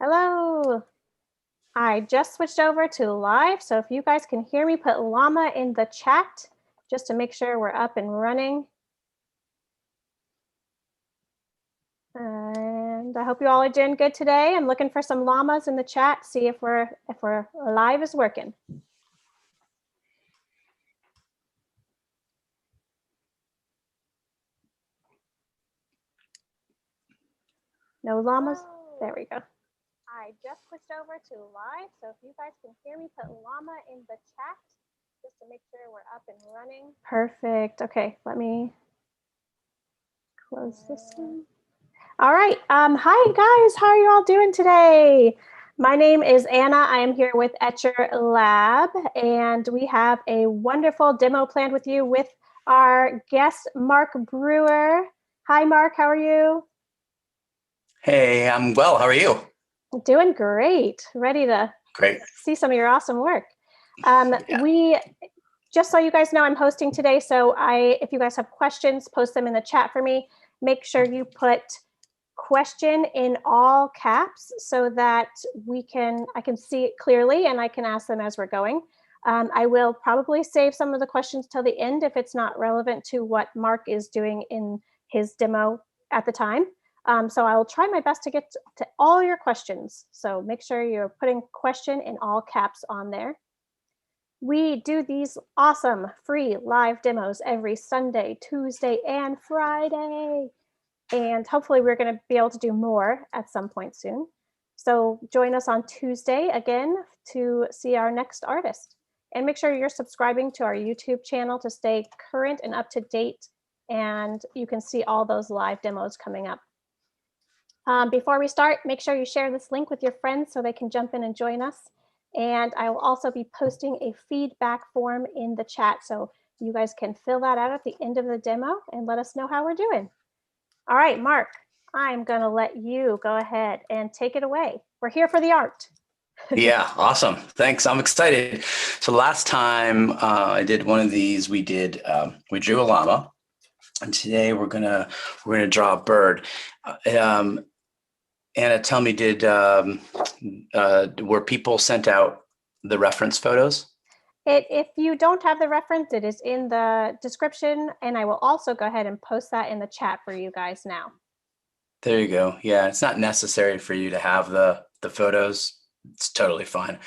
Hello. I just switched over to live, so if you guys can hear me, put llama in the chat just to make sure we're up and running. And I hope you all are doing good today. I'm looking for some llamas in the chat, see if we're live is working. No llamas? There we go. I just switched over to live, so if you guys can hear me, put llama in the chat just to make sure we're up and running. Perfect. Okay, let me close this one. All right. Hi, guys. How are you all doing today? My name is Anna. I am here with Etchr Lab, and we have a wonderful demo planned with you with our guest, Mark Brewer. Hi, Mark. How are you? Hey, I'm well. How are you? Doing great. Ready to see some of your awesome work. We just so you guys know, I'm hosting today. So if you guys have questions, post them in the chat for me. Make sure you put question in all caps so that I can see it clearly and I can ask them as we're going. I will probably save some of the questions till the end if it's not relevant to what Mark is doing in his demo at the time. So I will try my best to get to all your questions. So make sure you're putting question in all caps on there. We do these awesome free live demos every Sunday, Tuesday, and Friday. And hopefully we're going to be able to do more at some point soon. So join us on Tuesday again to see our next artist. And make sure you're subscribing to our YouTube channel to stay current and up to date. And you can see all those live demos coming up. Before we start, make sure you share this link with your friends so they can jump in and join us. And I will also be posting a feedback form in the chat. So you guys can fill that out at the end of the demo and let us know how we're doing. All right, Mark, I'm going to let you go ahead and take it away. We're here for the art. Yeah, awesome. Thanks. I'm excited. So last time I did one of these, we drew a llama, and today we're gonna draw a bird. Anna, tell me, were people sent out the reference photos? If you don't have the reference, it is in the description, and I will also go ahead and post that in the chat for you guys now. There you go. Yeah, it's not necessary for you to have the photos. It's totally fine.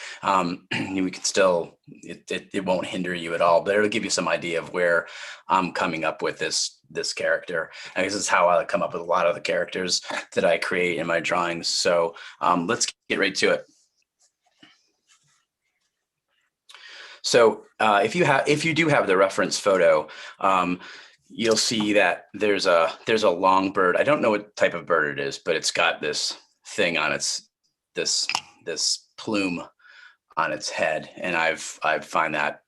We can still, it won't hinder you at all, but it'll give you some idea of where I'm coming up with this character. I guess this is how I come up with a lot of the characters that I create in my drawings. So let's get right to it. So if you do have the reference photo, you'll see that there's a long bird. I don't know what type of bird it is, but it's got this thing on this plume on its head, and I find that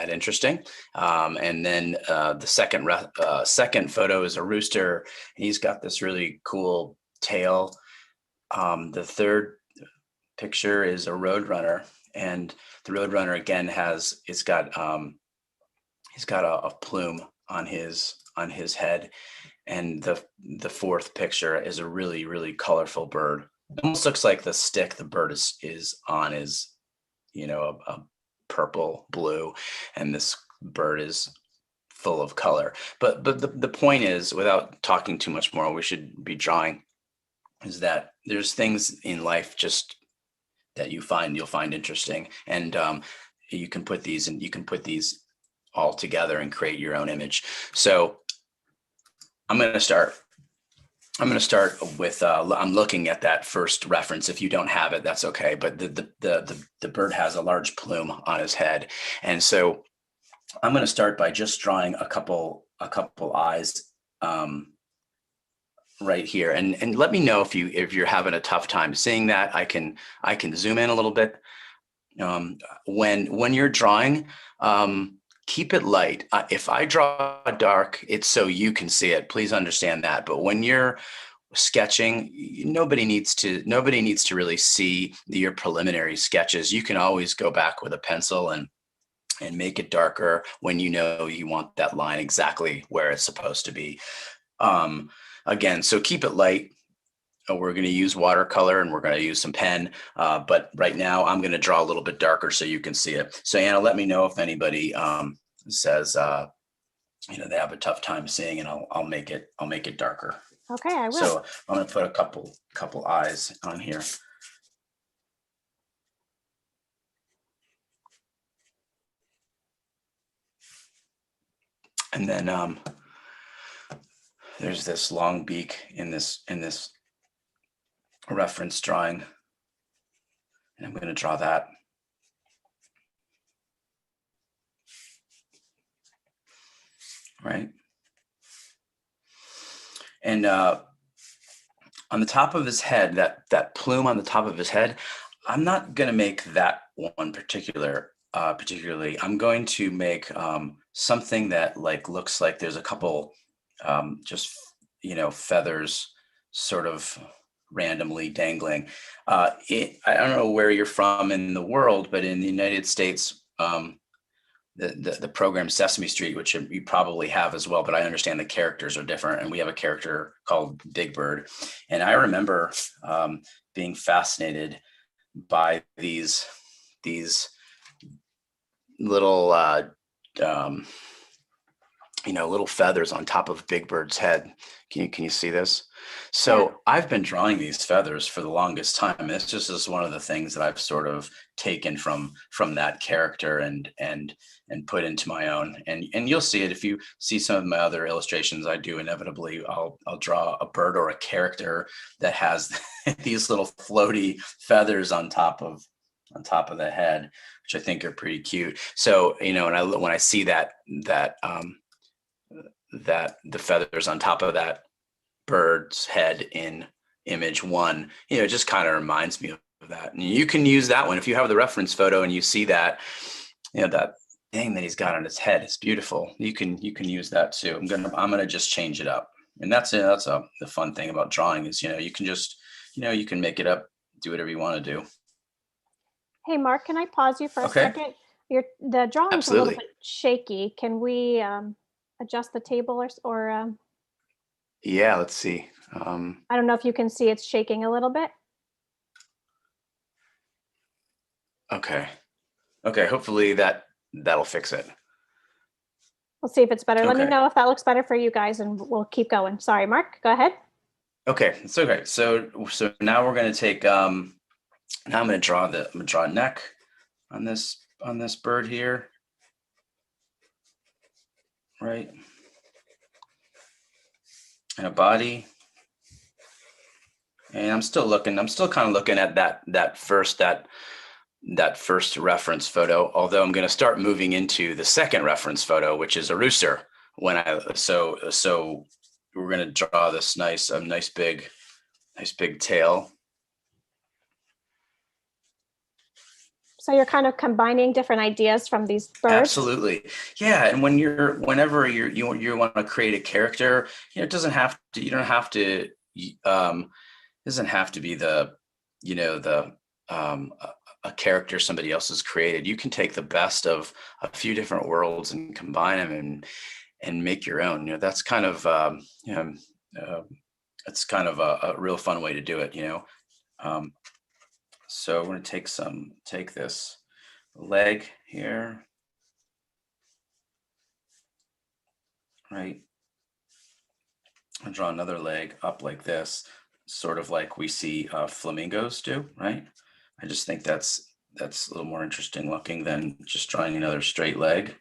interesting. And then the second photo is a rooster, and he's got this really cool tail. The third picture is a roadrunner, and the roadrunner again he's got a plume on his head. And the fourth picture is a really, really colorful bird. It almost looks like the stick the bird is on is, a purple blue, and this bird is full of color. But the point is, without talking too much more, we should be drawing, is that there's things in life just that you'll find interesting, and you can put these all together and create your own image. So I'm going to start with I'm looking at that first reference. If you don't have it, that's okay. But the bird has a large plume on his head, and so I'm going to start by just drawing a couple eyes right here, and let me know if you're having a tough time seeing that. I can zoom in a little bit. When you're drawing, keep it light. If I draw dark, it's so you can see it. Please understand that. But when you're sketching, nobody needs to really see your preliminary sketches. You can always go back with a pencil and make it darker when you want that line exactly where it's supposed to be. Again, so keep it light. we're going to use watercolor and we're going to use some pen. But right now I'm going to draw a little bit darker so you can see it. So Anna, let me know if anybody says, you know, they have a tough time seeing, and I'll make it darker. Okay, I will. So I'm going to put a couple eyes on here. And then there's this long beak in this reference drawing, and I'm going to draw that. Right. And on the top of his head, that plume on the top of his head, I'm not going to make that one particularly. I'm going to make something that like looks like there's a couple just, you know, feathers sort of randomly dangling. I don't know where you're from in the world, but in the United States, the program Sesame Street, which you probably have as well, but I understand the characters are different. And we have a character called Big Bird. And I remember being fascinated by these little, you know, little feathers on top of Big Bird's head. Can you see this? So yeah. I've been drawing these feathers for the longest time. It's just one of the things that I've sort of taken from that character and put into my own. And you'll see it if you see some of my other illustrations. I do inevitably I'll draw a bird or a character that has these little floaty feathers on top of the head, which I think are pretty cute. So, you know, when I see that the feathers on top of that bird's head in image 1, you know, it just kind of reminds me of that. And you can use that one if you have the reference photo and you see that, you know, that thing that he's got on his head. It's beautiful. You can use that too. I'm gonna just change it up. And that's the fun thing about drawing is, you know, you can just, you know, you can make it up, do whatever you want to do. Hey, Mark, can I pause you for a second? The drawing's a little bit shaky. Can we adjust the table or yeah, let's see. I don't know if you can see it's shaking a little bit. Okay. Hopefully that'll fix it. We'll see if it's better. Okay. Let me know if that looks better for you guys and we'll keep going. Sorry, Mark, go ahead. Okay, it's okay. So now we're going to take, now I'm going to draw a neck on this bird here. Right. And a body. And I'm still kind of looking at that first reference photo, although I'm going to start moving into the second reference photo, which is a rooster. So we're going to draw this nice big tail. So you're kind of combining different ideas from these birds. Absolutely, yeah. And whenever you want to create a character, you know, it doesn't have to. You don't have to. Doesn't have to be a character somebody else has created. You can take the best of a few different worlds and combine them and make your own. You know, that's kind of it's kind of a real fun way to do it. You know. So we're going to take this leg here, right? I'll draw another leg up like this, sort of like we see flamingos do, right? I just think that's a little more interesting looking than just drawing another straight leg.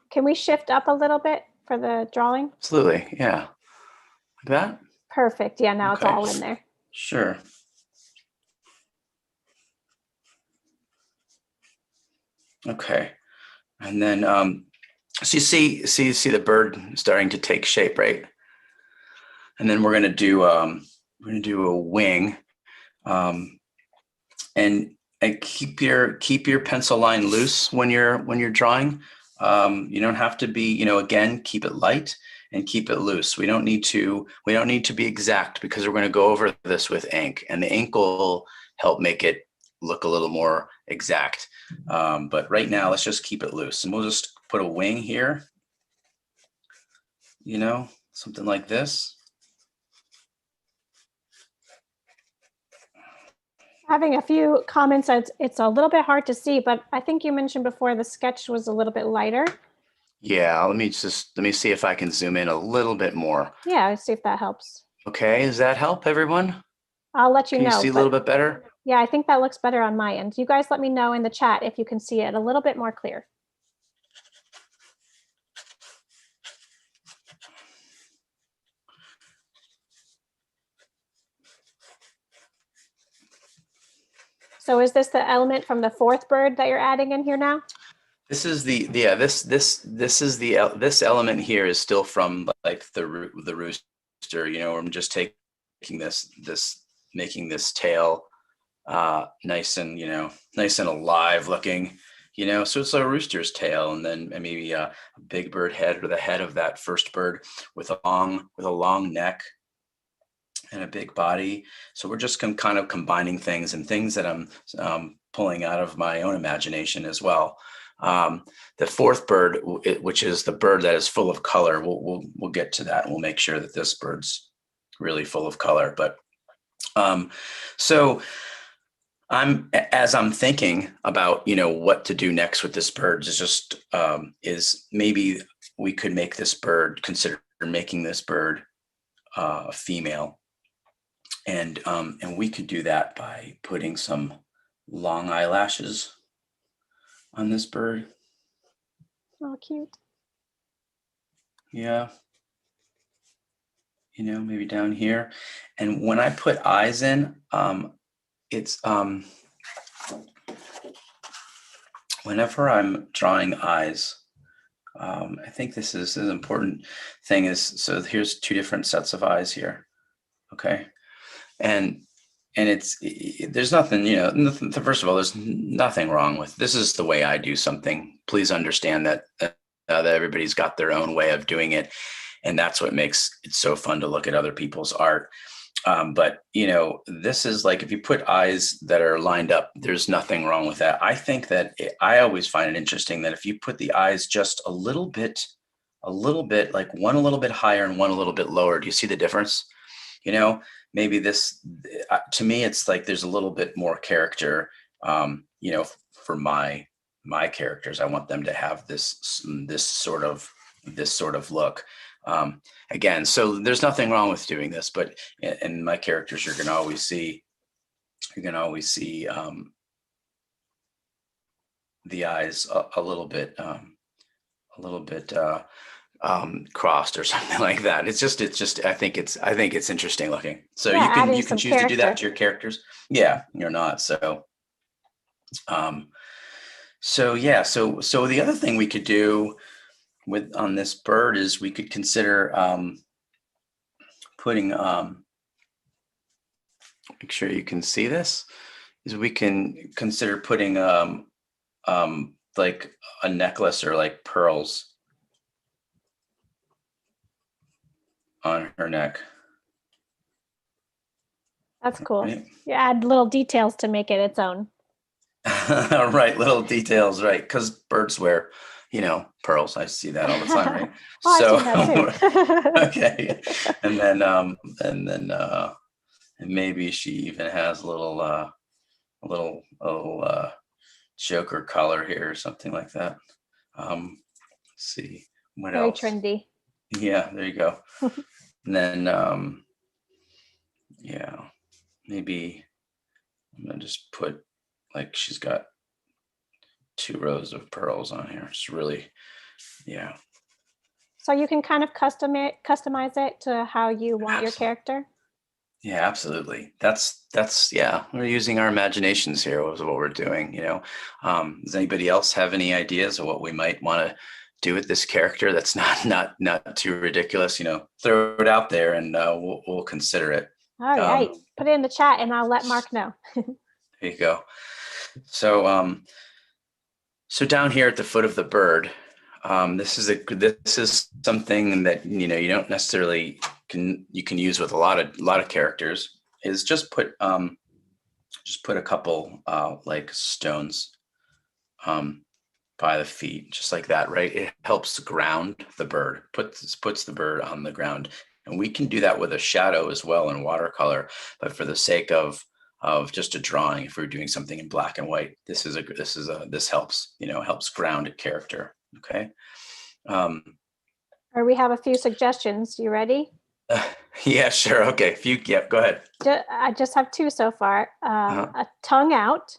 Can we shift up a little bit for the drawing? Absolutely, yeah. Like that? Perfect. Yeah, now it's all in there. Sure. Okay. And then so you see the bird starting to take shape, right? And then we're going to do a wing, and keep your pencil line loose when you're drawing. You don't have to be, you know, again, keep it light and keep it loose. We don't need to be exact because we're going to go over this with ink, and the ink will help make it look a little more exact. But right now, let's just keep it loose, and we'll just put a wing here, you know, something like this. Having a few comments that it's a little bit hard to see, but I think you mentioned before the sketch was a little bit lighter. Yeah, let me see if I can zoom in a little bit more. Yeah, let's see if that helps. Okay, does that help everyone? I'll let you know. Can you see a little bit better? Yeah, I think that looks better on my end. You guys let me know in the chat if you can see it a little bit more clear. So is this the element from the fourth bird that you're adding in here now? This is the this element here is still from like the rooster, you know, I'm just taking making this tail nice and, you know, nice and alive looking, you know, so it's a rooster's tail, and then maybe a big bird head, or the head of that first bird with a long neck and a big body. So we're just kind of combining things, and things that I'm pulling out of my own imagination as well. The fourth bird, which is the bird that is full of color, we'll get to that. We'll make sure that this bird's really full of color. But so as I'm thinking about, you know, what to do next with this bird, is maybe we could make this bird, consider making this bird a female. And we could do that by putting some long eyelashes on this bird. Oh, cute. Yeah. You know, maybe down here. And when I put eyes in, it's whenever I'm drawing eyes, I think this is an important thing is, so here's two different sets of eyes here. Okay. And there's nothing, you know, first of all, there's nothing wrong with, this is the way I do something. Please understand that everybody's got their own way of doing it. And that's what makes it so fun to look at other people's art. But, you know, this is like, if you put eyes that are lined up, there's nothing wrong with that. I think that I always find it interesting that if you put the eyes just a little bit, like one a little bit higher and one a little bit lower, do you see the difference? You know, maybe this, to me, it's like there's a little bit more character, you know, for my characters. I want them to have this sort of look. Again, so there's nothing wrong with doing this, but in my characters, you're going to always see the eyes a little bit crossed or something like that. It's just I think it's interesting looking. So yeah, you can choose to do that to your characters. Yeah, you're not. So yeah, so the other thing we could do on this bird is we could consider putting make sure you can see this, is we can consider putting like a necklace or like pearls on her neck. That's cool. Right? You add little details to make it its own. Right, little details, right? Because birds wear, you know, pearls. I see that all the time, right? Oh, so, I've seen that too. Okay, and then maybe she even has a little choker collar here or something like that. Let's see what Very else. Trendy. Yeah, there you go. And then yeah, maybe I'm gonna just put, like, she's got 2 rows of pearls on here. It's really, yeah. So you can kind of customize it to how you want your character. Yeah, absolutely. That's yeah. We're using our imaginations here. Was what we're doing. You know, does anybody else have any ideas of what we might want to do with this character? That's not too ridiculous. You know, throw it out there and we'll consider it. All right, put it in the chat and I'll let Mark know. There you go. So so down here at the foot of the bird, this is something that, you know, you don't necessarily you can use with a lot of characters, is just put a couple like stones, by the feet, just like that, right? It helps ground the bird, puts the bird on the ground. And we can do that with a shadow as well in watercolor, but for the sake of just a drawing, if we're doing something in black and white, this helps, helps ground a character. Okay. Or we have a few suggestions. You ready? Yeah, sure. Okay. Yep, go ahead. I just have two so far. A tongue out,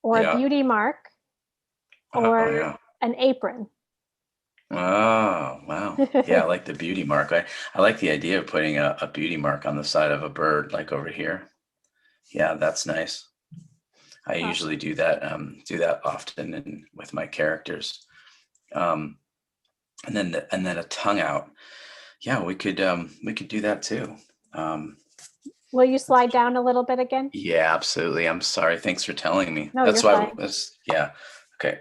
or a beauty mark, or an apron. Oh, wow. Yeah, I like the beauty mark. I like the idea of putting a beauty mark on the side of a bird, like over here. Yeah, that's nice. I usually do that often with my characters. And then a tongue out. Yeah, we could do that too. Will you slide down a little bit again? Yeah, absolutely. I'm sorry. Thanks for telling me. No, that's you're why fine. Yeah. Okay.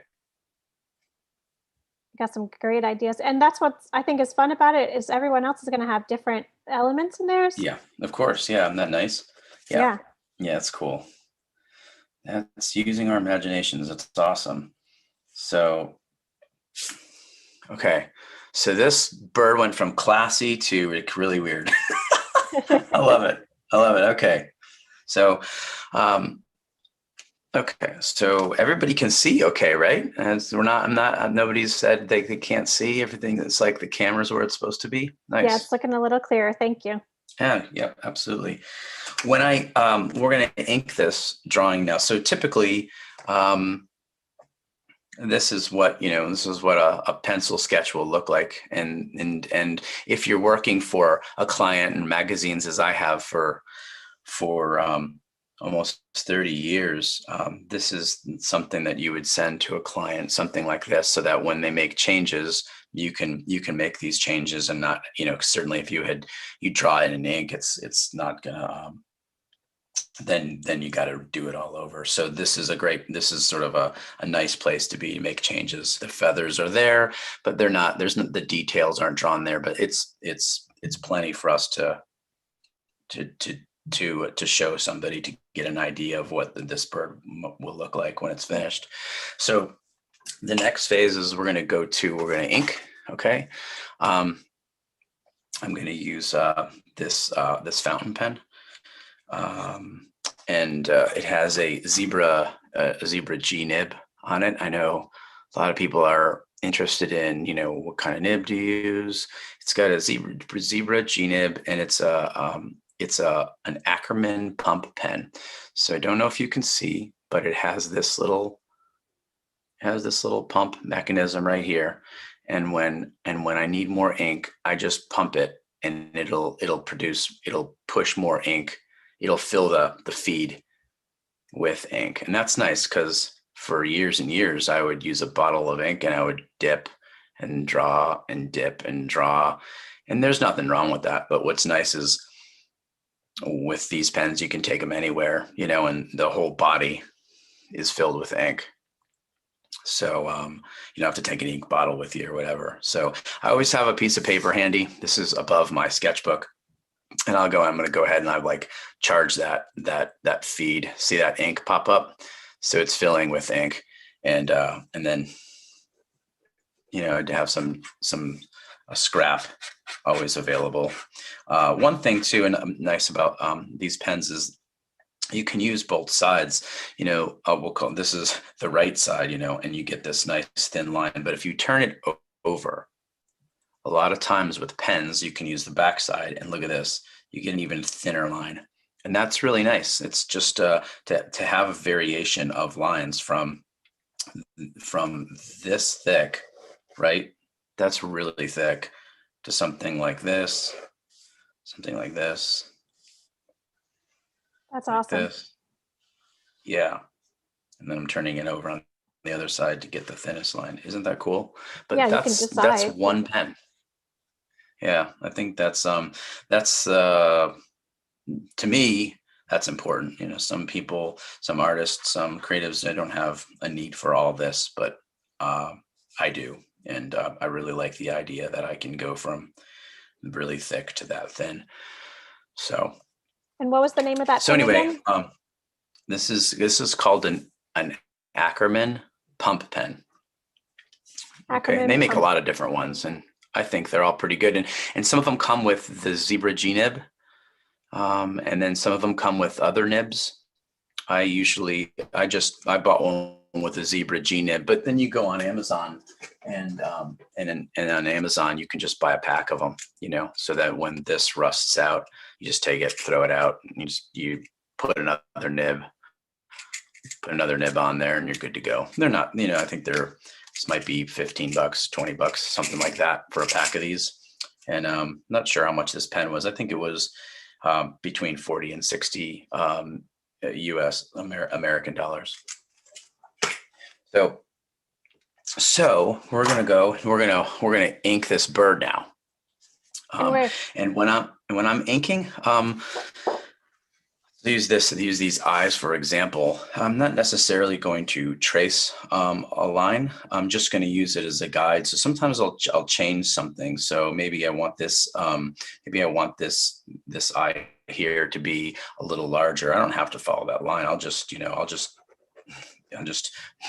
Got some great ideas. And that's what I think is fun about it, is everyone else is going to have different elements in theirs. Yeah, of course. Yeah, isn't that nice? Yeah. Yeah, it's cool. That's using our imaginations. It's awesome. So, okay. So this bird went from classy to really weird. I love it. Okay. So, okay. So everybody can see, okay, right? As nobody's said they can't see everything. It's like the camera's where it's supposed to be. Nice. Yeah, it's looking a little clearer. Thank you. Yeah, absolutely. When we're going to ink this drawing now. So typically, this is what a pencil sketch will look like. And if you're working for a client in magazines, as I have for almost 30 years, this is something that you would send to a client, something like this, so that when they make changes, you can make these changes and not, certainly if you draw it in ink, it's not gonna, then you got to do it all over. So this is sort of a nice place to be, make changes. The feathers are there, but the details aren't drawn there, but it's plenty for us to show somebody, to get an idea of what this bird will look like when it's finished. So the next phase is we're going to ink. Okay. I'm going to use this fountain pen. And it has a zebra G nib on it. I know a lot of people are interested in, what kind of nib do you use? It's got a zebra G nib, and it's an Ackerman Pump Pen. So I don't know if you can see, but it has this little pump mechanism right here. And when I need more ink, I just pump it, and it'll push more ink. It'll fill the feed with ink. And that's nice, because for years and years, I would use a bottle of ink and I would dip and draw and dip and draw. And there's nothing wrong with that. But what's nice is with these pens, you can take them anywhere, and the whole body is filled with ink. So you don't have to take an ink bottle with you or whatever. So I always have a piece of paper handy. This is above my sketchbook. And I'm going to go ahead and I charge that feed. See that ink pop up? So it's filling with ink, and then, to have a scrap always available. One thing too, and nice about these pens is you can use both sides. We'll call this is the right side, and you get this nice thin line. But if you turn it over, a lot of times with pens, you can use the back side, and look at this, you get an even thinner line. And that's really nice. It's just to have a variation of lines from this thick, right? That's really thick, to something like this, That's awesome. This. Yeah. And then I'm turning it over on the other side to get the thinnest line. Isn't that cool? But yeah, that's one pen. Yeah, I think that's to me, that's important. Some people, some artists, some creatives, they don't have a need for all this, but I do. And I really like the idea that I can go from really thick to that thin. So. And what was the name of that? So anyway, this is called an Ackerman Pump Pen. Okay, they make a lot of different ones, and I think they're all pretty good. And some of them come with the zebra G nib, and then some of them come with other nibs. I bought one with a zebra G nib, but then you go on Amazon, and on Amazon you can just buy a pack of them, so that when this rusts out, you just take it, throw it out, and you put another nib on there, and you're good to go. They're not, I think this might be $15, $20, something like that for a pack of these. And not sure how much this pen was. I think it was between 40 and 60 American dollars. So we're gonna ink this bird now. And when I'm inking, use these eyes for example. I'm not necessarily going to trace a line. I'm just going to use it as a guide. So sometimes I'll change something. So maybe I want this this eye here to be a little larger. I don't have to follow that line. I'll just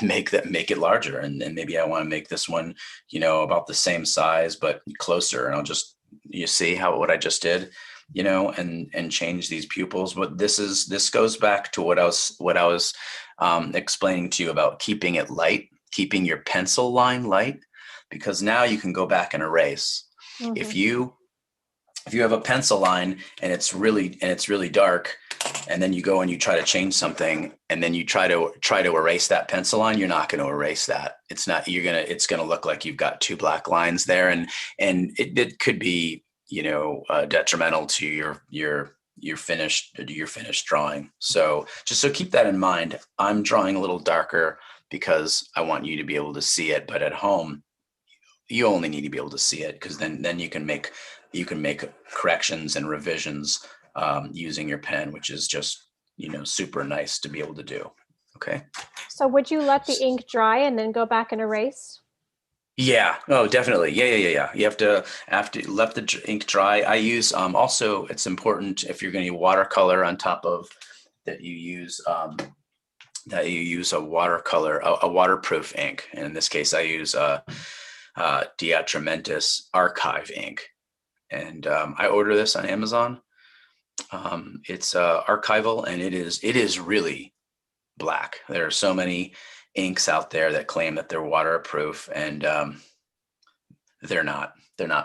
make it larger, and then maybe I want to make this one about the same size but closer, and I'll just, you see what I just did, and change these pupils. But this goes back to what I was explaining to you about keeping it light, keeping your pencil line light, because now you can go back and erase. Mm-hmm. If you have a pencil line and it's really dark, and then you go and you try to change something, and then you try to erase that pencil line, you're not going to erase that. It's going to look like you've got two black lines there, and it could be detrimental to your finished drawing. So keep that in mind. I'm drawing a little darker because I want you to be able to see it, but at home you only need to be able to see it, because then you can make corrections and revisions using your pen, which is just super nice to be able to do. Okay. So would you let the ink dry and then go back and erase? Yeah. Oh, definitely. Yeah. You have to, after let the ink dry. I use also, it's important if you're going to watercolor on top of that, you use a watercolor, a waterproof ink. And in this case, I use Etchr archive ink, and I order this on Amazon. It's archival, and it is really black. There are so many inks out there that claim that they're waterproof, and they're not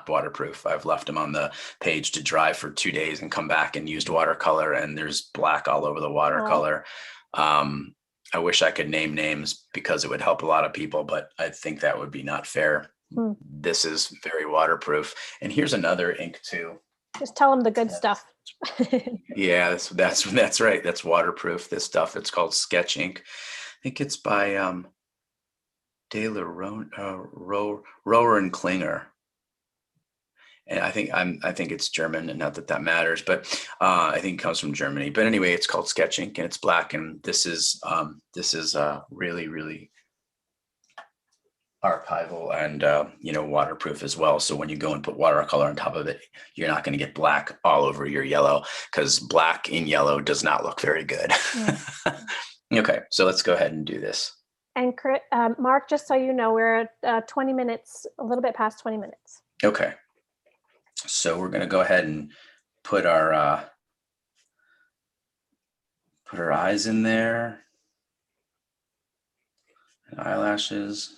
waterproof. I've left them on the page to dry for 2 days and come back and used watercolor, and there's black all over the watercolor. I wish I could name names because it would help a lot of people, but I think that would be not fair. This is very waterproof. And here's another ink too. Just tell them the good stuff. Yeah, that's right. That's waterproof. This stuff, it's called Sketch ink. I think it's by Rower and Klinger. And I think it's German, and not that matters, but I think it comes from Germany. But anyway, it's called Sketch ink, and it's black, and this is really, really archival and waterproof as well. So when you go and put watercolor on top of it, you're not going to get black all over your yellow, because black in yellow does not look very good. Okay, so let's go ahead and do this. And Mark, just so you know, we're at 20 minutes, a little bit past 20 minutes. Okay, so we're going to go ahead and put our eyes in there, and eyelashes.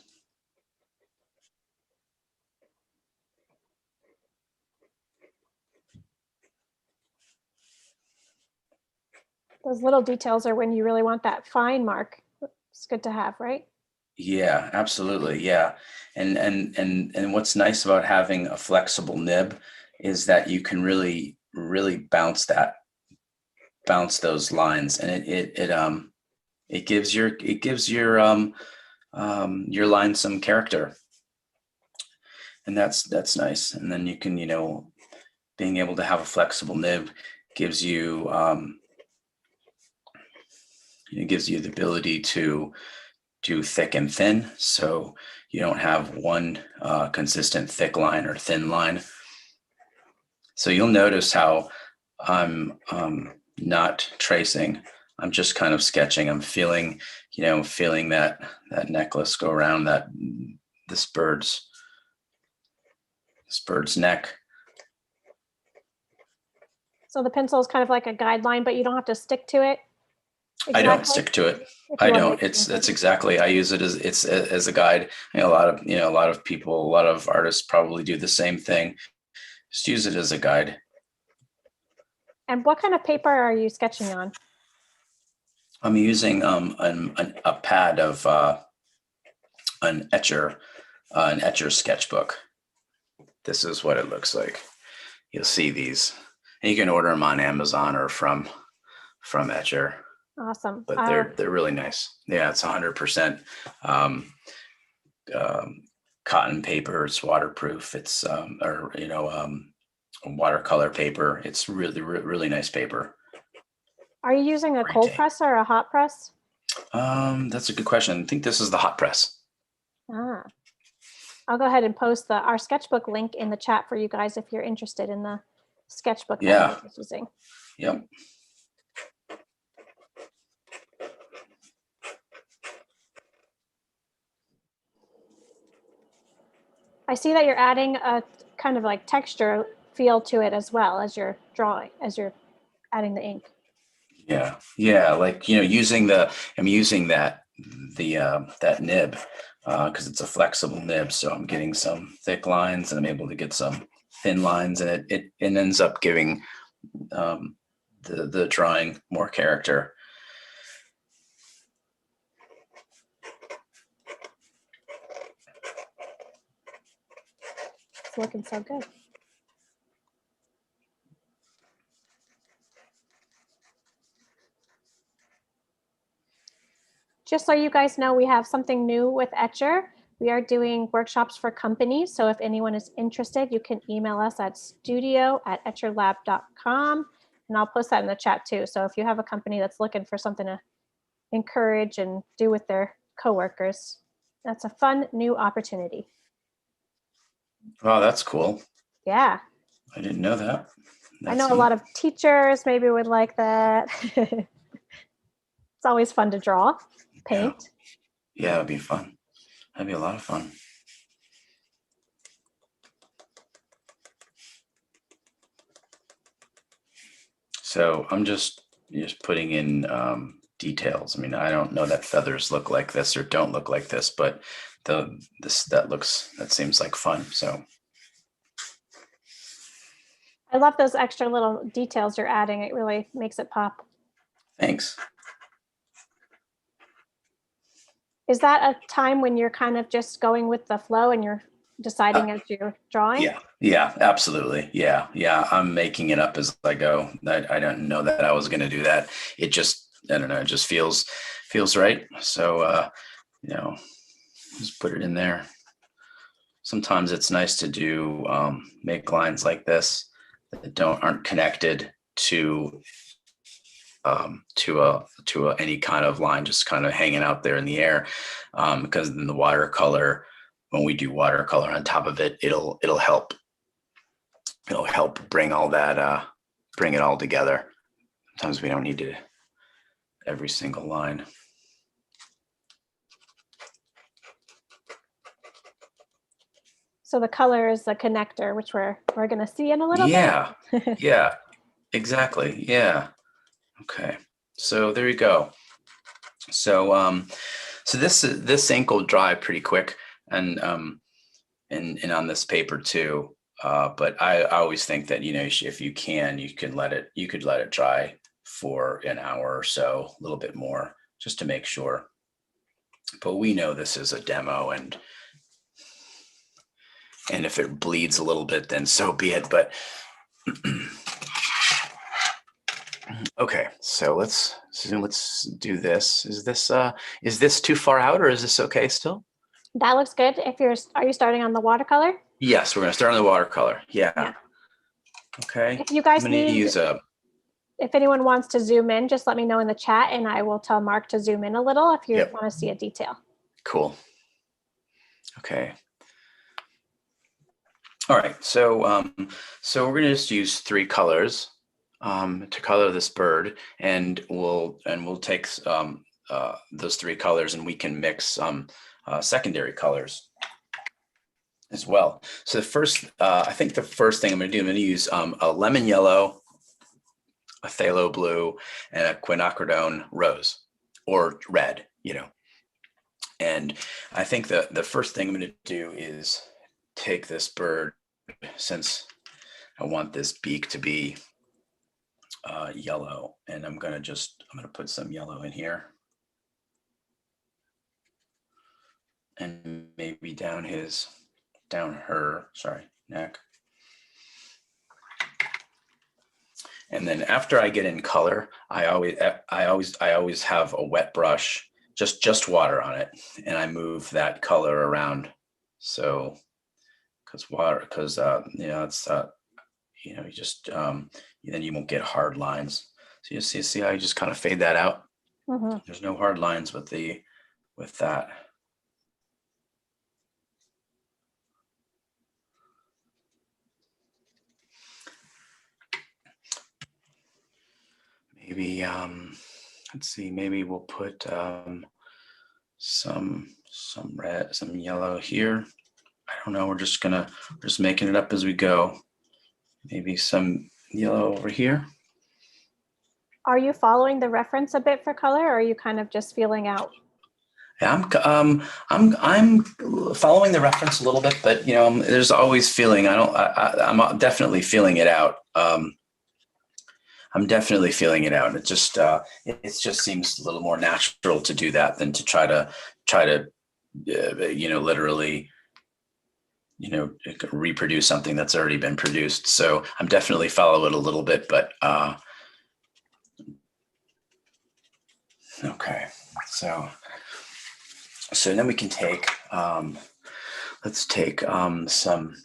Those little details are when you really want that fine mark. It's good to have, right? Yeah, absolutely. Yeah. And what's nice about having a flexible nib is that you can really bounce those lines, and it gives your line some character. And that's nice. And then you can, being able to have a flexible nib gives you the ability to do thick and thin, so you don't have one consistent thick line or thin line. So you'll notice how I'm not tracing. I'm just kind of sketching. I'm feeling that necklace go around this bird's neck. So the pencil is kind of like a guideline, but you don't have to stick to it. Exactly. I don't stick to it. I don't. It's exactly. I use it as a guide. A lot of people, a lot of artists probably do the same thing. Just use it as a guide. And what kind of paper are you sketching on? I'm using a pad of an Etchr sketchbook. This is what it looks like. You'll see these, and you can order them on Amazon or from Etchr. Awesome. But they're really nice. Yeah, it's 100% cotton paper. It's waterproof. It's watercolor paper. It's really nice paper. Are you using a cold press or a hot press? That's a good question. I think this is the hot press. I'll go ahead and post our sketchbook link in the chat for you guys if you're interested in the sketchbook that I was using. Yep. I see that you're adding a kind of like texture feel to it as well as you're drawing, as you're adding the ink. Yeah, like I'm using that nib because it's a flexible nib, so I'm getting some thick lines and I'm able to get some thin lines, and it ends up giving the drawing more character. It's looking so good. Just so you guys know, we have something new with Etchr. We are doing workshops for companies. So if anyone is interested, you can email us at studio@etchrlab.com, and I'll post that in the chat too. So if you have a company that's looking for something to encourage and do with their coworkers, that's a fun new opportunity. Oh, that's cool. Yeah. I didn't know that. I know a lot of teachers maybe would like that. It's always fun to draw, paint. Yeah, it'd be fun. That'd be a lot of fun. So I'm just putting in details. I mean, I don't know that feathers look like this or don't look like this, but that seems like fun. So I love those extra little details you're adding. It really makes it pop. Thanks. Is that a time when you're kind of just going with the flow and you're deciding as you're drawing? Yeah, absolutely. Yeah. I'm making it up as I go. I don't know that I was going to do that. It just, I don't know, it just feels right. So, just put it in there. Sometimes it's nice to do, make lines like this that aren't connected to any kind of line, just kind of hanging out there in the air, because in the watercolor, when we do watercolor on top of it, it'll help bring all that bring it all together. Sometimes we don't need to every single line. So the color is the connector, which we're going to see in a little bit. Yeah, exactly. Yeah. Okay, so there you go. So so this ink will dry pretty quick, and on this paper too. But I always think that if you could let it dry for an hour or so, a little bit more, just to make sure. But we know this is a demo, and if it bleeds a little bit, then so be it. But okay, so let's do this. Is this too far out, or is this okay still? That looks good. Are you starting on the watercolor? Yes, we're gonna start on the watercolor. Yeah. Okay. If you guys if anyone wants to zoom in, just let me know in the chat, and I will tell Mark to zoom in a little if you want to see a detail. Cool. Okay. All right. So we're gonna just use 3 colors to color this bird, and we'll take those 3 colors, and we can mix some secondary colors. as well. So the first, I think the first thing I'm going to use a lemon yellow, a phthalo blue, and a quinacridone rose or red, you know. And I think the first thing I'm going to do is take this bird, since I want this beak to be yellow, and I'm going to put some yellow in here. And maybe down her neck. And then after I get in color, I always have a wet brush, just water on it, and I move that color around. So, because you know, it's you know, you just then you won't get hard lines. So you see how you just kind of fade that out. Mm-hmm. There's no hard lines with that. Maybe let's see, maybe we'll put some red, some yellow here. I don't know, we're just making it up as we go. Maybe some yellow over here. Are you following the reference a bit for color, or are you kind of just feeling out? Yeah, I'm following the reference a little bit, but you know, there's always feeling. I'm definitely feeling it out. I'm definitely feeling it out. It just seems a little more natural to do that than to try to you know, literally, you know, reproduce something that's already been produced. So I'm definitely follow it a little bit, but okay. So then we can take let's take some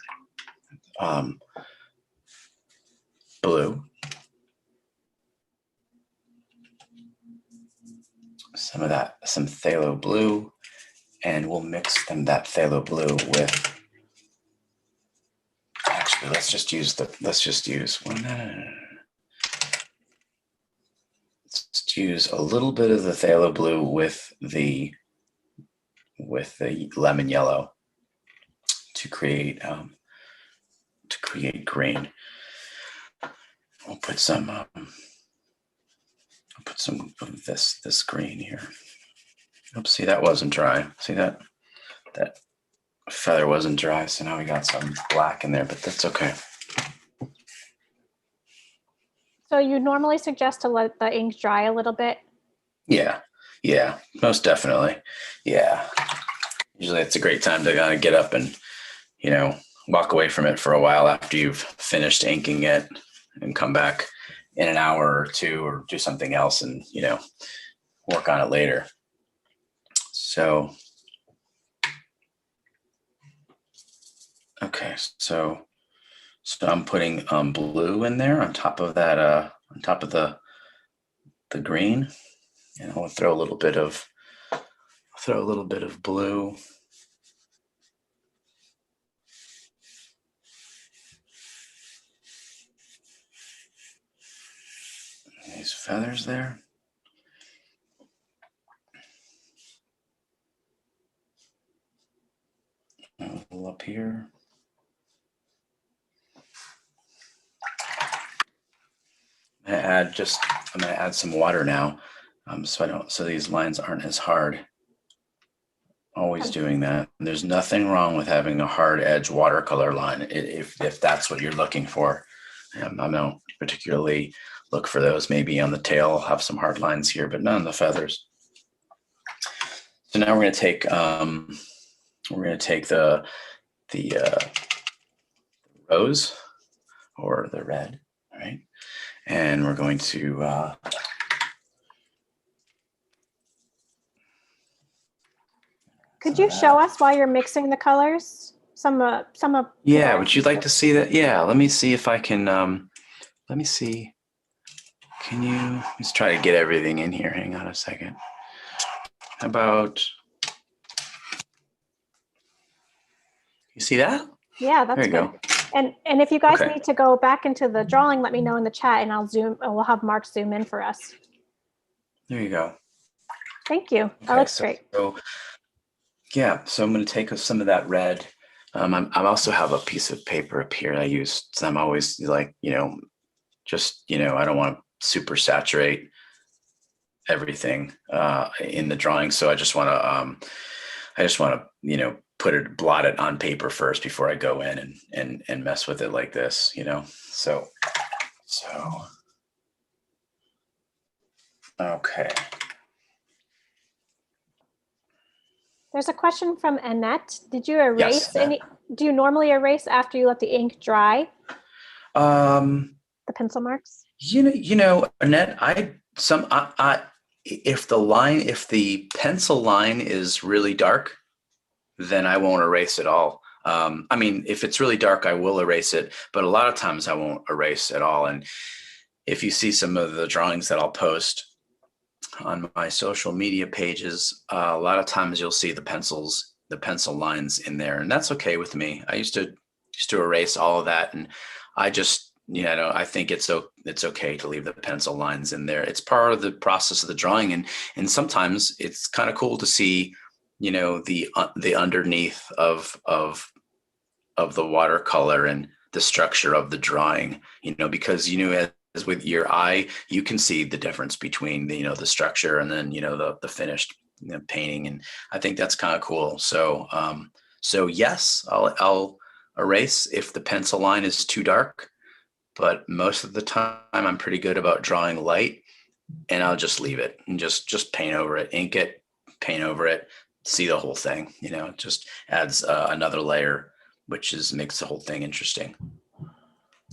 blue. Some phthalo blue, and we'll mix that phthalo blue with, actually, let's just use let's use a little bit of the phthalo blue with the lemon yellow to create green. We'll put some of this green here. Oops, see, that wasn't dry. See that feather wasn't dry, so now we got some black in there, but that's okay. So you normally suggest to let the ink dry a little bit? Yeah, most definitely. Yeah, usually it's a great time to kind of get up and, you know, walk away from it for a while after you've finished inking it, and come back in an hour or two, or do something else and, you know, work on it later. So, okay, so I'm putting blue in there on top of that, on top of the green, and I'll throw a little bit of blue. These feathers there. A little up here. I'm gonna add some water now, so these lines aren't as hard. Always doing that. And there's nothing wrong with having a hard edge watercolor line if that's what you're looking for. I don't particularly look for those. Maybe on the tail, I'll have some hard lines here, but not on the feathers. So now we're going to take the rose or the red, right? And we're going to could you show us while you're mixing the colors? Yeah, would you like to see that? Yeah, let me see if I can, let me see. Can you, let's try to get everything in here. Hang on a second. How about, you see that? Yeah, that's there you good. Go. And if you guys need to go back into the drawing, let me know in the chat, and we'll have Mark zoom in for us. There you go. Thank you. That looks great. So yeah, so I'm going to take some of that red, I also have a piece of paper up here I use. So I'm always like, just, I don't want to super saturate everything in the drawing. So I just want to, blot it on paper first before I go in and mess with it like this, So okay. There's a question from Annette. Did you erase Yes, any? Do you normally erase after you let the ink dry? The pencil marks? Annette, if the pencil line is really dark, then I won't erase at all. If it's really dark, I will erase it, but a lot of times I won't erase at all. And if you see some of the drawings that I'll post on my social media pages, a lot of times you'll see the pencil lines in there, and that's okay with me. I used to erase all of that, and I just, I think it's okay to leave the pencil lines in there. It's part of the process of the drawing, and sometimes it's kind of cool to see, the underneath of the watercolor and the structure of the drawing, because as with your eye, you can see the difference between the structure and then the finished painting, and I think that's kind of cool. So yes, I'll erase if the pencil line is too dark, but most of the time I'm pretty good about drawing light, and I'll just leave it and just paint over it, ink it, paint over it, see the whole thing. It just adds another layer, which makes the whole thing interesting.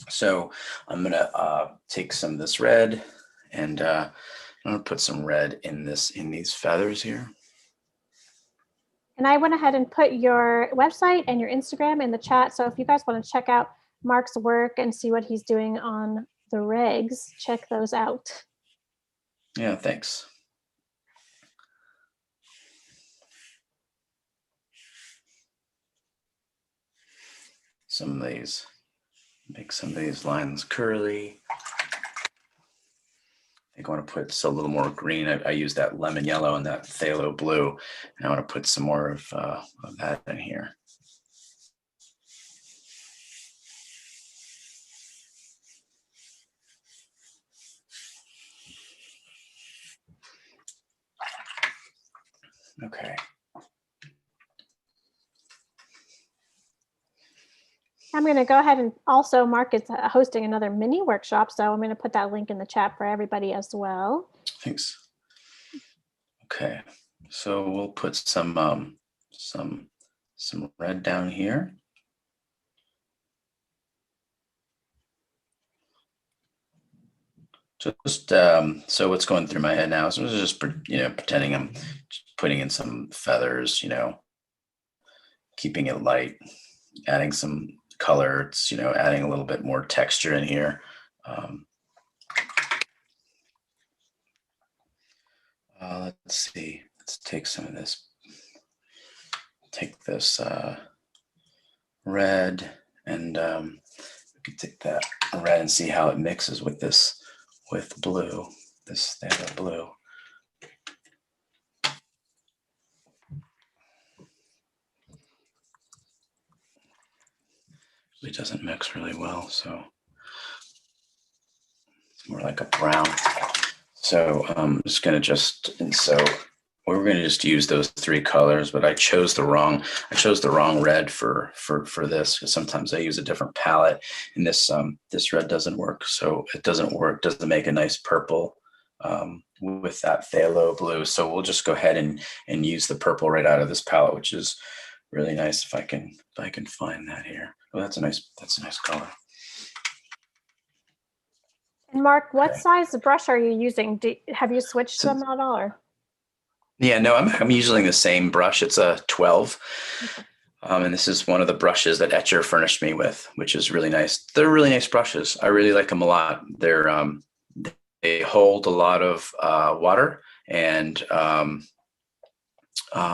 So I'm gonna take some of this red, and I'm gonna put some red in these feathers here. And I went ahead and put your website and your Instagram in the chat. So if you guys want to check out Mark's work and see what he's doing on the regs, check those out. Yeah, thanks. Make some of these lines curly. I think I want to put a little more green. I use that lemon yellow and that phthalo blue, and I want to put some more of that in here. Okay. I'm going to go ahead and also Mark is hosting another mini workshop. So I'm going to put that link in the chat for everybody as well. Thanks. Okay. So we'll put some red down here. Just so what's going through my head now is just pretending I'm putting in some feathers, keeping it light, adding some color. It's adding a little bit more texture in here. Let's see. Let's take some of this. Take this red, and we can take that red and see how it mixes with blue. This blue. It doesn't mix really well, so it's more like a brown. So I'm just gonna we're gonna just use those three colors, but I chose the wrong red for this, because sometimes I use a different palette, and this red doesn't work. So it doesn't make a nice purple with that phthalo blue. So we'll just go ahead and use the purple right out of this palette, which is really nice. If I can find that here. Oh, that's a nice color. And Mark, what size brush are you using? Have you switched them at all? Or? Yeah, no, I'm using the same brush. It's a 12. Okay. And this is one of the brushes that Etchr furnished me with, which is really nice. They're really nice brushes. I really like them a lot. They hold a lot of water, and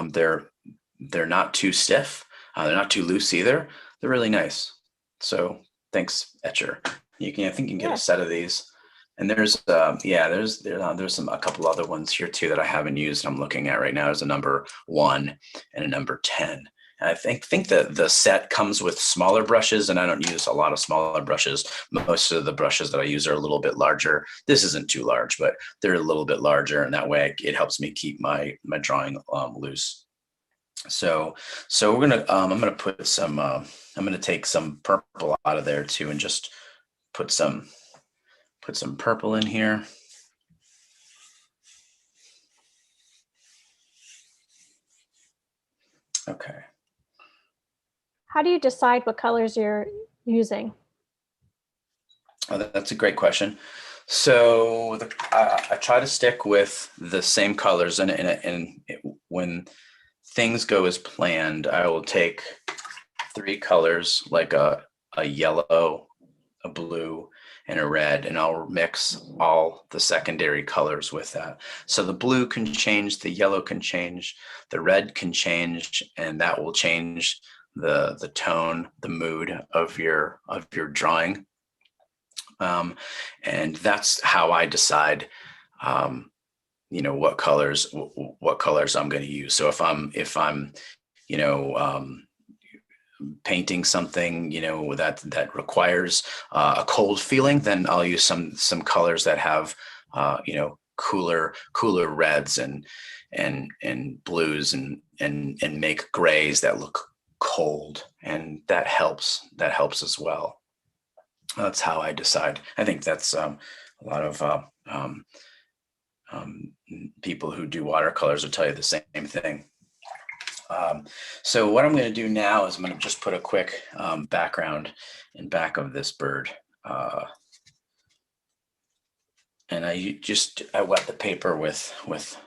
they're not too stiff. They're not too loose either. They're really nice. So thanks, Etchr. I think you can get a set of these. And there's a couple other ones here too that I haven't used. I'm looking at right now. There's a number 1 and a number 10, And I think that the set comes with smaller brushes, and I don't use a lot of smaller brushes. Most of the brushes that I use are a little bit larger. This isn't too large, but they're a little bit larger, and that way it helps me keep my drawing loose. So we're gonna I'm gonna put some I'm gonna take some purple out of there too, and just put some purple in here. Okay. How do you decide what colors you're using? Oh, that's a great question. So I try to stick with the same colors, and when things go as planned, I will take 3 colors, like a yellow, a blue, and a red, and I'll mix all the secondary colors with that. So the blue can change, the yellow can change, the red can change, and that will change the tone, the mood of your drawing. And that's how I decide, what colors I'm going to use. So if I'm, painting something, that requires a cold feeling, then I'll use some colors that have, cooler reds and blues and make grays that look cold, and that helps as well. That's how I decide. I think that's a lot of people who do watercolors will tell you the same thing. So what I'm going to do now is I'm going to just put a quick background in back of this bird. And I wet the paper with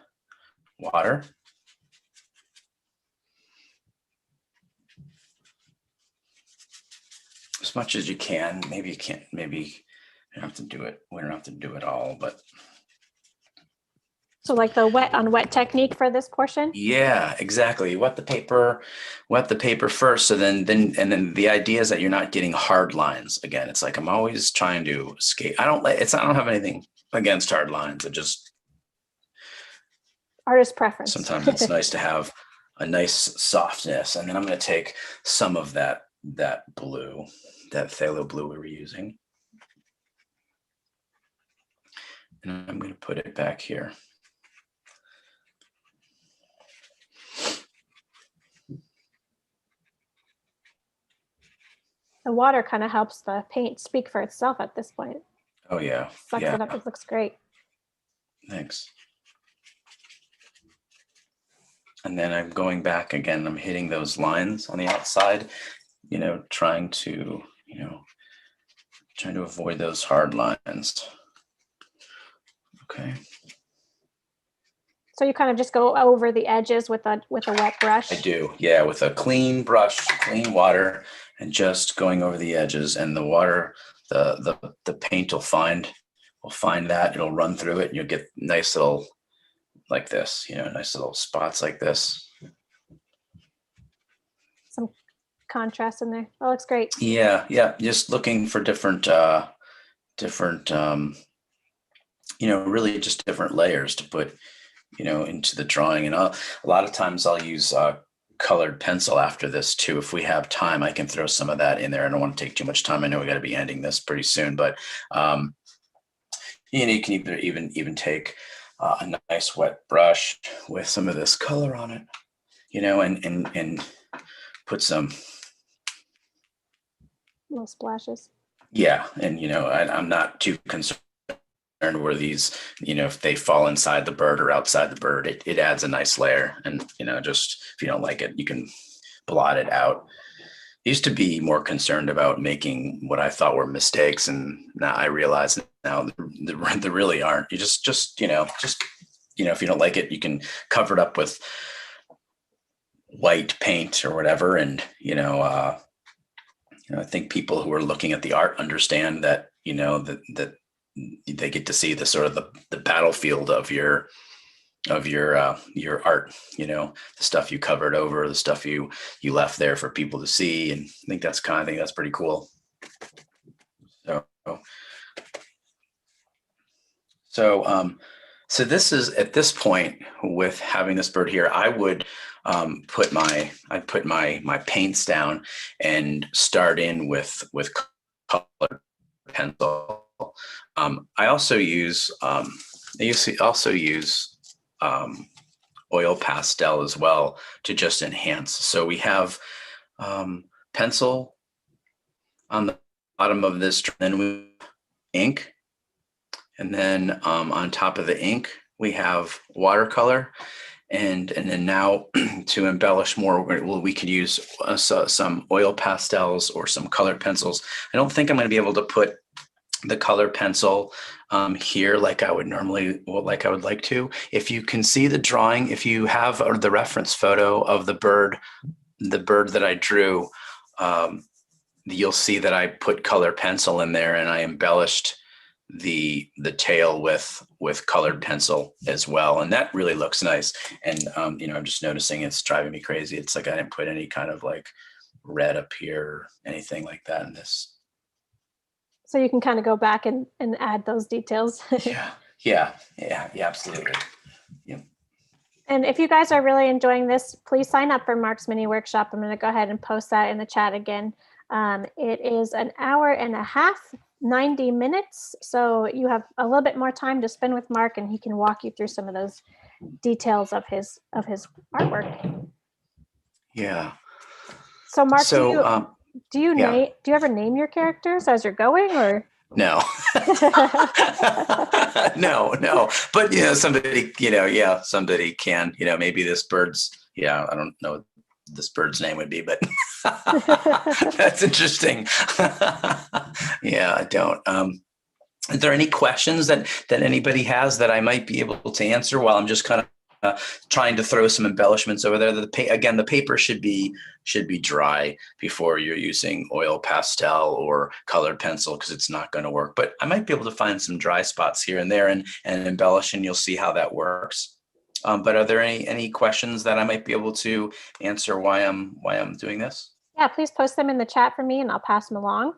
water. As much as you can. Maybe you can't, maybe you don't have to do it. We don't have to do it all, but. So like the wet on wet technique for this portion? Yeah, exactly. Wet the paper first. So then the idea is that you're not getting hard lines. Again, it's like I'm always trying to escape. I don't have anything against hard lines. It just artist preference. Sometimes it's nice to have a nice softness. And then I'm going to take some of that blue, that phthalo blue we were using, and I'm going to put it back here. The water kind of helps the paint speak for itself at this point. Oh yeah. Sucks it up. It looks great. Thanks. And then I'm going back again. I'm hitting those lines on the outside, trying to avoid those hard lines. Okay. So you kind of just go over the edges with a wet brush? I do, yeah, with a clean brush, clean water, and just going over the edges. And the water, the paint will find that. It'll run through it, and you'll get nice little, like this, nice little spots like this. Some contrast in there. That looks great. Yeah. Just looking for different, really just different layers to put, into the drawing. And a lot of times I'll use colored pencil after this too. If we have time, I can throw some of that in there. I don't want to take too much time. I know we got to be ending this pretty soon, but you can even take a nice wet brush with some of this color on it, and put some little splashes. Yeah, and I'm not too concerned where these, if they fall inside the bird or outside the bird. It adds a nice layer, and just if you don't like it, you can blot it out. I used to be more concerned about making what I thought were mistakes, and now I realize now there really aren't. You just if you don't like it, you can cover it up with white paint or whatever, and I think people who are looking at the art understand that that they get to see the sort of the battlefield of your art, the stuff you covered over, the stuff you left there for people to see. And I think that's pretty cool. So So this is, at this point, with having this bird here, I would put my paints down and start in with colored pencil. I also use oil pastel as well to just enhance. So we have pencil on the bottom of this, then we ink, and then on top of the ink we have watercolor, and then now to embellish more, we could use some oil pastels or some colored pencils. I don't think I'm going to be able to put the color pencil here like I would like to. If you can see the drawing, if you have the reference photo of the bird that I drew, you'll see that I put color pencil in there, and I embellished the tail with colored pencil as well, and that really looks nice. And I'm just noticing it's driving me crazy. It's like I didn't put any kind of like red up here or anything like that in this. So you can kind of go back and add those details. Yeah, absolutely. Yeah. And if you guys are really enjoying this, please sign up for Mark's mini workshop. I'm going to go ahead and post that in the chat again. It is an hour and a half, 90 minutes. So you have a little bit more time to spend with Mark, and he can walk you through some of those details of his artwork. Yeah. So Mark, do you ever name your characters as you're going, or? No. no. But somebody, somebody can, maybe this bird's, I don't know what this bird's name would be, but that's interesting. Yeah, I don't. Is there any questions that anybody has that I might be able to answer while I'm just kind of trying to throw some embellishments over there? Again, the paper should be dry before you're using oil pastel or colored pencil, because it's not going to work. But I might be able to find some dry spots here and there and embellish, and you'll see how that works. But are there any questions that I might be able to answer why I'm doing this? Yeah, please post them in the chat for me, and I'll pass them along.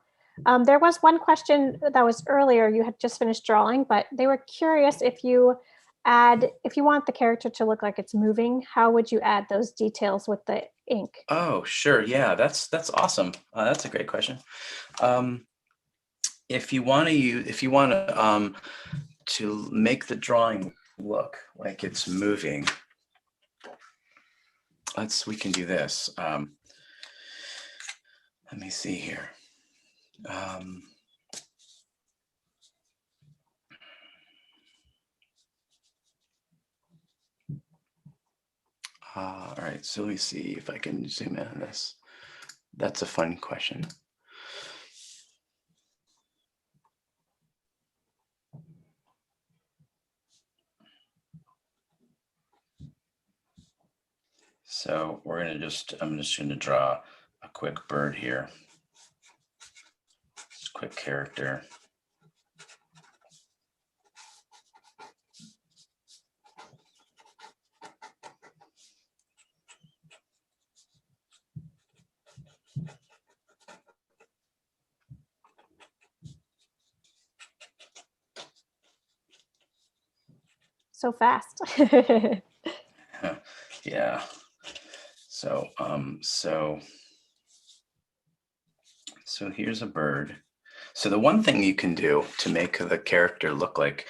There was one question that was earlier. You had just finished drawing, but they were curious if you want the character to look like it's moving, how would you add those details with the ink? Oh, sure. Yeah, that's awesome. That's a great question. If you want to make the drawing look like it's moving, we can do this. Let me see here. All right, so let me see if I can zoom in on this. That's a fun question. So I'm just going to draw a quick bird here. Just a quick character. So fast. Yeah. So here's a bird. So the one thing you can do to make the character look like,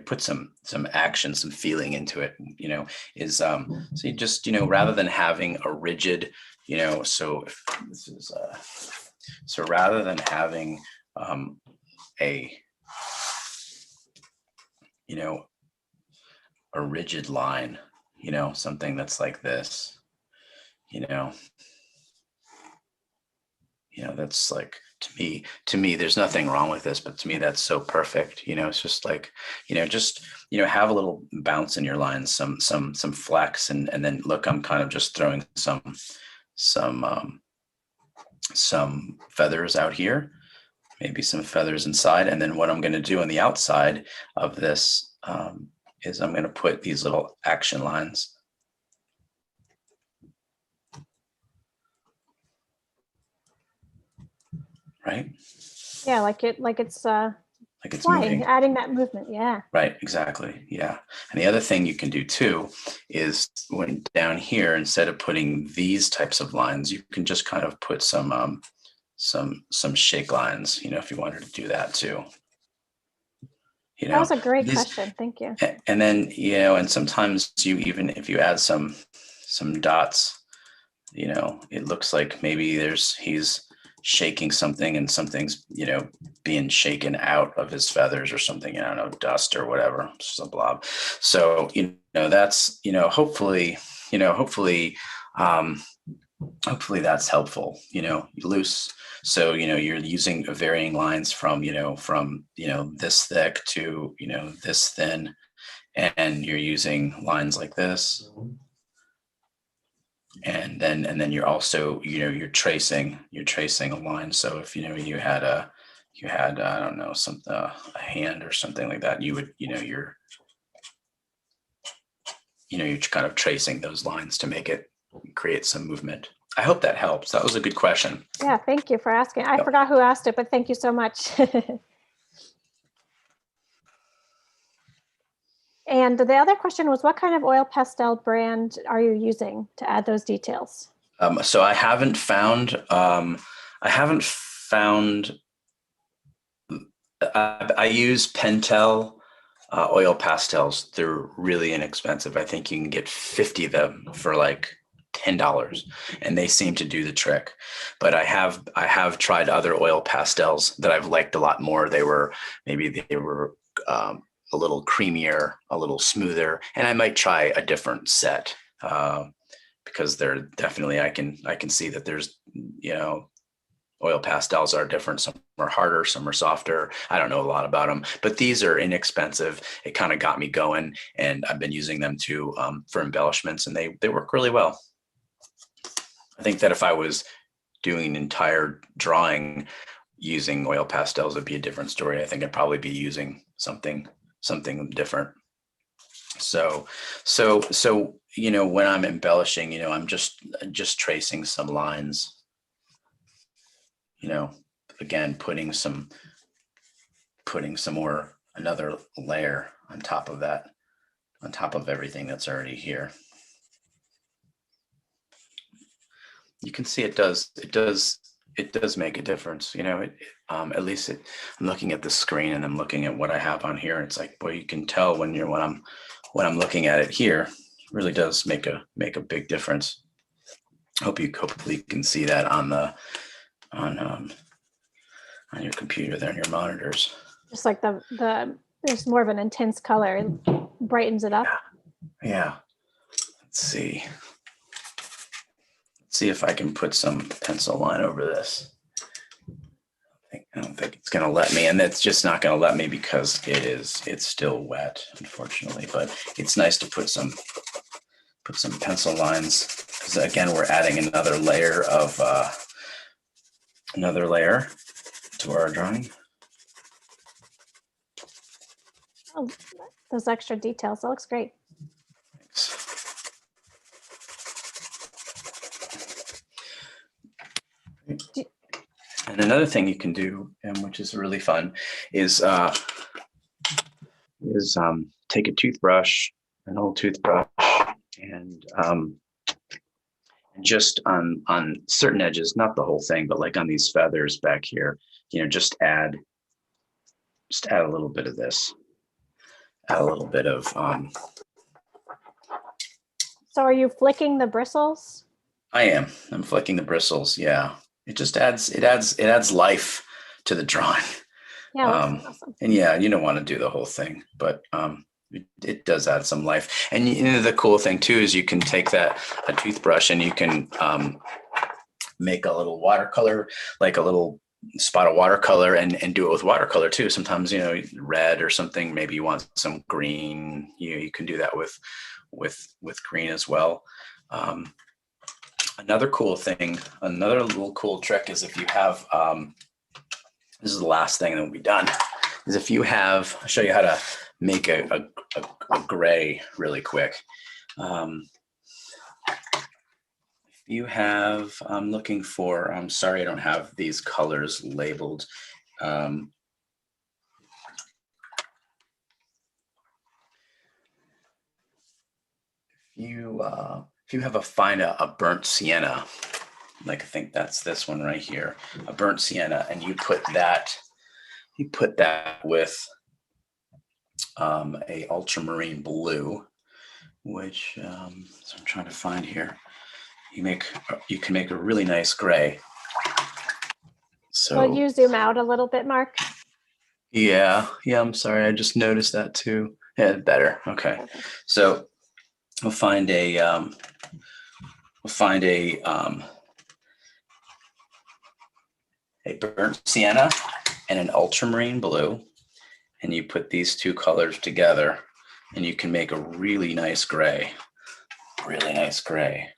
put some action, some feeling into it, is so you just, rather than having a rigid, so if this is so rather than having a rigid line, something that's like this, that's like, to me, there's nothing wrong with this, but to me, that's so perfect. It's just like, have a little bounce in your lines, some flex, and then look, I'm kind of just throwing some feathers out here, maybe some feathers inside. And then what I'm going to do on the outside of this is I'm going to put these little action lines. Right? Yeah, like it's like it's flying, moving. adding that movement. Yeah. Right, exactly. Yeah. And the other thing you can do too is when down here, instead of putting these types of lines, you can just kind of put some shake lines, you know, if you wanted to do that too. You know, that was a great question. Thank you. And then, you know, and sometimes you, even if you add some dots, you know, it looks like maybe he's shaking something and something's, you know, being shaken out of his feathers or something, I don't know, dust or whatever, just a blob. So, you know, that's, you know, hopefully that's helpful, you know, loose. So, you know, you're using varying lines from this thick to, you know, this thin, and you're using lines like this. And then you're also, you know, you're tracing a line. So if, you know, you had I don't know, a hand or something like that, you would, you know, you're kind of tracing those lines to make it create some movement. I hope that helps. That was a good question. Yeah, thank you for asking. I forgot who asked it, but thank you so much. And the other question was, what kind of oil pastel brand are you using to add those details? So I haven't found, I use Pentel oil pastels. They're really inexpensive. I think you can get 50 of them for like $10, and they seem to do the trick. But I have tried other oil pastels that I've liked a lot more. They were a little creamier, a little smoother, and I might try a different set because they're definitely, I can see that there's, you know, oil pastels are different. Some are harder, some are softer. I don't know a lot about them, but these are inexpensive. It kind of got me going, and I've been using them too for embellishments, and they work really well. I think that if I was doing an entire drawing using oil pastels, it'd be a different story. I think I'd probably be using something different. So, you know, when I'm embellishing, you know, I'm just tracing some lines, you know, again, putting some more, another layer on top of that, on top of everything that's already here. You can see it does make a difference, you know. At least I'm looking at the screen and I'm looking at what I have on here. It's like, boy, you can tell when I'm looking at it here, it really does make a big difference. Hopefully you can see that on your computer there, on your monitors. Just like there's more of an intense color, it brightens it up. Yeah. Let's see if I can put some pencil line over this. I don't think it's going to let me, and it's just not going to let me because it's still wet, unfortunately. But it's nice to put some pencil lines, because again, we're adding another layer to our drawing. Oh, those extra details. That looks great. Thanks. And another thing you can do, and which is really fun, is take a toothbrush, an old toothbrush, and just on certain edges, not the whole thing, but like on these feathers back here, you know, just add a little bit of this, add a little bit of. So are you flicking the bristles? I'm flicking the bristles. Yeah, it just adds life to the drawing. Yeah, awesome. And yeah, you don't want to do the whole thing, but it does add some life. And you know, the cool thing too is you can take a toothbrush and you can make a little watercolor, like a little spot of watercolor, and do it with watercolor too. Sometimes, you know, red or something, maybe you want some green, you can do that with green as well. Another cool thing, another little cool trick is if you have, this is the last thing that will be done, is if you have, I'll show you how to make a gray really quick. If you have, I'm looking for, I'm sorry, I don't have these colors labeled. if you have a burnt sienna, like I think that's this one right here, a burnt sienna, and you put that with a ultramarine blue, which so I'm trying to find here. You can make a really nice gray. So will you zoom out a little bit, Mark? Yeah, I'm sorry, I just noticed that too. Yeah, better. Okay. So we'll find a burnt sienna and an ultramarine blue, and you put these two colors together, and you can make a really nice gray. Really nice gray.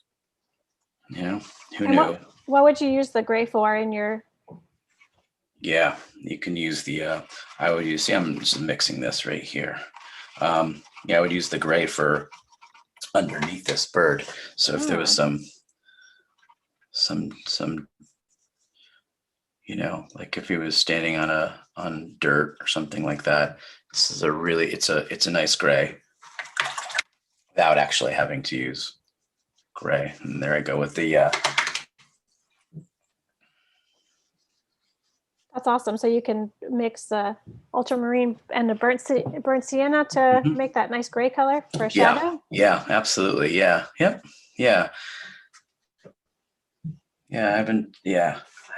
Yeah, who knew? What would you use the gray for in your? Yeah, you can use the. I would use. See, I'm just mixing this right here. Yeah, I would use the gray for underneath this bird. So if there was some, like if he was standing on dirt or something like that, this is it's a nice gray without actually having to use gray. And there I go with the. That's awesome. So you can mix the ultramarine and the burnt sienna to make that nice gray color for a shadow. Yeah, absolutely. Yeah. Yep. Yeah. Yeah, I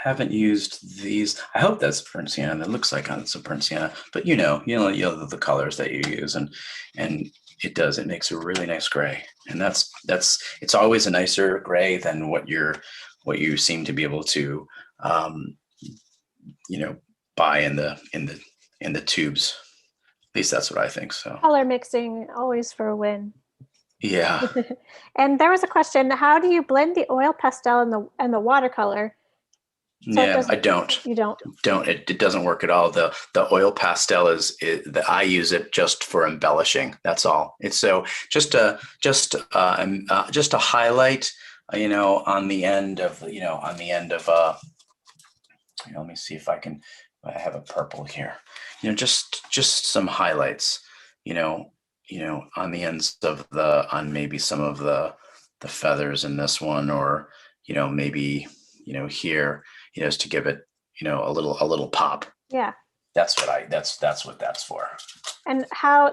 haven't used these. I hope that's burnt sienna. It looks like it's a burnt sienna, but you know the colors that you use, and it makes a really nice gray, and it's always a nicer gray than what you seem to be able to buy in the tubes. At least that's what I think. So color mixing always for a win. Yeah. And there was a question: how do you blend the oil pastel and the watercolor? So yeah, I don't. You don't. It doesn't work at all. The oil pastel I use it just for embellishing. That's all. It's so just a highlight, on the end of let me see if I have a purple here. Just some highlights. On the ends of on maybe some of the feathers in this one, or maybe here, just to give it a little pop. Yeah, that's what that's for. And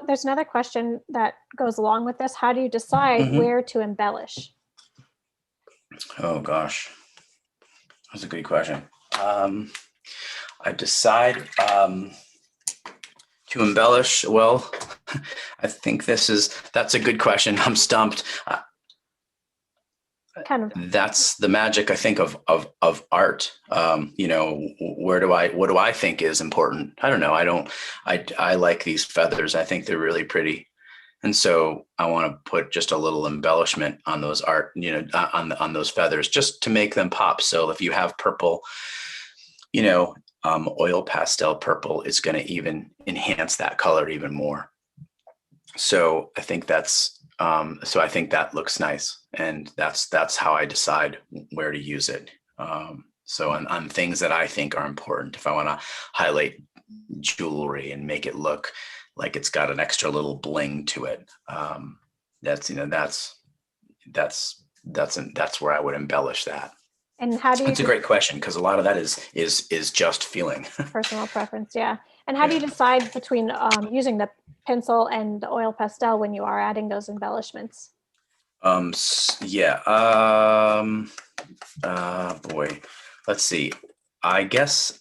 there's another question that goes along with this: how do you decide where to embellish? Oh gosh, that's a good question. I decide to embellish. Well, I think that's a good question. I'm stumped. That's the magic, I think, of art. What do I think is important? I don't know. I like these feathers. I think they're really pretty. And so I want to put just a little embellishment on those on those feathers, just to make them pop. So if you have purple, oil pastel purple, is going to even enhance that color even more. So I think I think that looks nice, and that's how I decide where to use it. So on things that I think are important, if I want to highlight jewelry and make it look like it's got an extra little bling to it, that's where I would embellish that. And how do you? That's a great question, because a lot of that is just feeling. Personal preference, yeah. And how do you decide between using the pencil and the oil pastel when you are adding those embellishments? Yeah. Boy, let's see. I guess.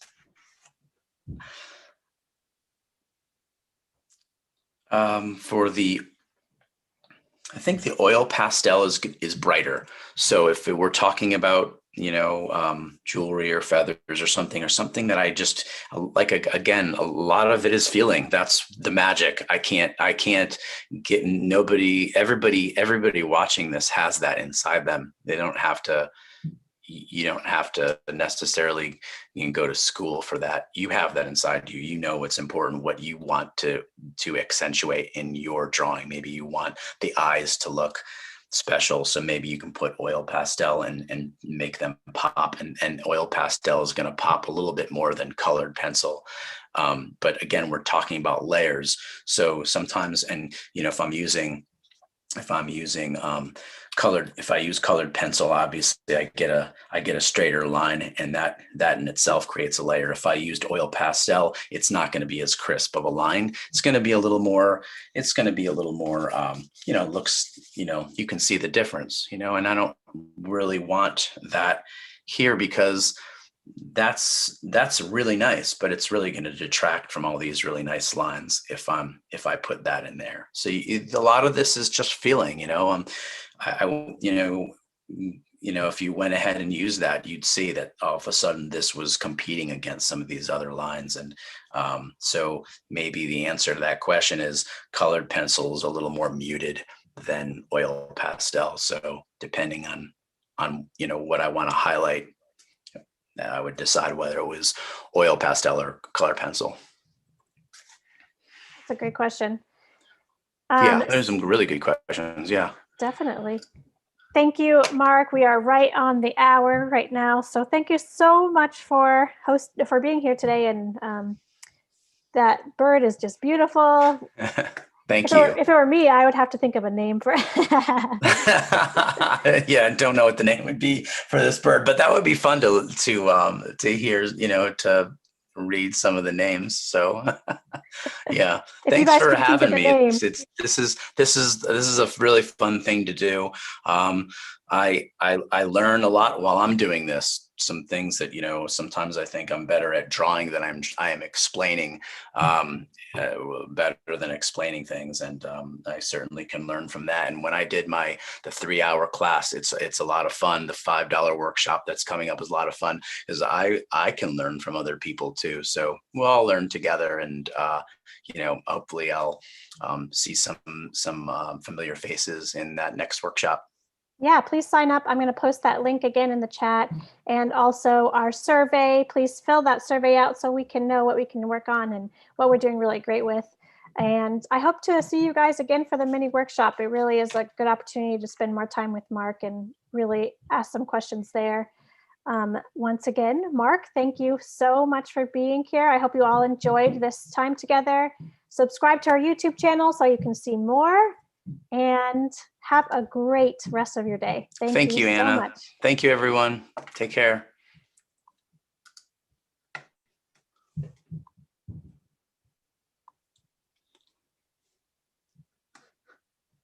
I think the oil pastel is brighter. So if we're talking about jewelry or feathers or something that I just like, again, a lot of it is feeling. That's the magic. I can't get everybody watching this has that inside them. They don't have to. You don't have to necessarily go to school for that. You have that inside you. You know what's important, what you want to accentuate in your drawing. Maybe you want the eyes to look special, so maybe you can put oil pastel and make them pop, and oil pastel is going to pop a little bit more than colored pencil. But again, we're talking about layers. So sometimes, and if I'm using if I'm using if I use colored pencil, obviously I get a straighter line, and that in itself creates a layer. If I used oil pastel, it's not going to be as crisp of a line. It's going to be a little more, looks, you can see the difference, and I don't really want that here, because that's really nice, but it's really going to detract from all these really nice lines if I put that in there. So a lot of this is just feeling, if you went ahead and used that, you'd see that all of a sudden this was competing against some of these other lines. And so maybe the answer to that question is colored pencil is a little more muted than oil pastel. So depending on what I want to highlight, I would decide whether it was oil pastel or color pencil. That's a great question. Yeah, there's some really good questions. Yeah, definitely. Thank you, Mark. We are right on the hour right now. So thank you so much for being here today. And that bird is just beautiful. Thank you. If it were me, I would have to think of a name for it. Yeah, I don't know what the name would be for this bird, but that would be fun to hear, to read some of the names. So yeah, thanks for having me. This is a really fun thing to do. I learn a lot while I'm doing this. Some things that, sometimes I think I'm better at drawing than I am explaining, better than explaining things. And I certainly can learn from that. And when I did the 3-hour class, it's a lot of fun. The $5 workshop that's coming up is a lot of fun, because I can learn from other people too. So we'll all learn together, and hopefully I'll see some familiar faces in that next workshop. Yeah, please sign up. I'm going to post that link again in the chat, and also our survey. Please fill that survey out so we can know what we can work on and what we're doing really great with. And I hope to see you guys again for the mini workshop. It really is a good opportunity to spend more time with Mark and really ask some questions there. Once again, Mark, thank you so much for being here. I hope you all enjoyed this time together. Subscribe to our YouTube channel so you can see more, and have a great rest of your day. Thank you, Anna. So much. Thank you, everyone. Take care.